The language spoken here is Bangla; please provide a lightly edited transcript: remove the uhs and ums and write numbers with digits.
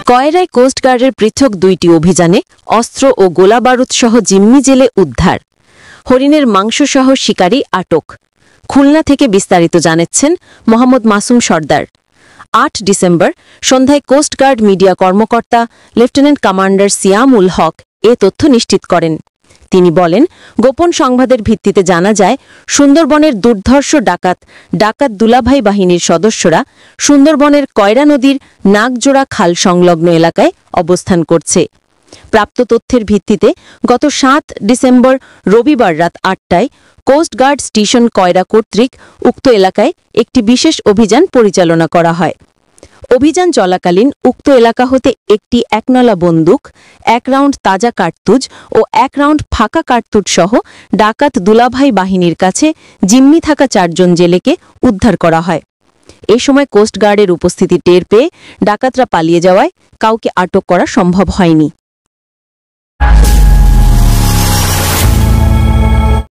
কয়রায় কোস্টগার্ডের পৃথক 2টি অভিযানে অস্ত্র ও গোলাবারুদ সহ জিম্মি জেলে উদ্ধার। হরিণের মাংসসহ শিকারী আটক। খুলনা থেকে বিস্তারিত জানাচ্ছেন মোহাম্মদ মাসুম সর্দার। 8 ডিসেম্বর সন্ধ্যায় কোস্টগার্ড মিডিয়া কর্মকর্তা লেফটেন্যান্ট কমান্ডার সিয়ামুল হক এ তথ্য নিশ্চিত করেন। তিনি বলেন, গোপন সংবাদের ভিত্তিতে জানা যায় সুন্দরবনের দুর্ধর্ষ ডাকাত দুলাভাই বাহিনীর সদস্যরা সুন্দরবনের কয়রা নদীর নাগজোড়া খাল সংলগ্ন এলাকায় অবস্থান করছে। প্রাপ্ত তথ্যের ভিত্তিতে গত 7 ডিসেম্বর রবিবার রাত 8টায় কোস্টগার্ড স্টেশন কয়রা কর্তৃক উক্ত এলাকায় একটি বিশেষ অভিযান পরিচালনা করা হয়। অভিযান চলাকালীন উক্ত এলাকা হতে একটি একনলা বন্দুক, 1 রাউন্ড তাজা কার্তুজ ও 1 রাউন্ড ফাঁকা কার্তুজ সহ ডাকাত দুলাভাই বাহিনীর কাছে জিম্মি থাকা 4 জন জেলেকে উদ্ধার করা হয়। এই সময় কোস্টগার্ডের উপস্থিতি টের পেয়ে ডাকাতরা পালিয়ে যাওয়ায় কাউকে আটক করা সম্ভব হয়নি।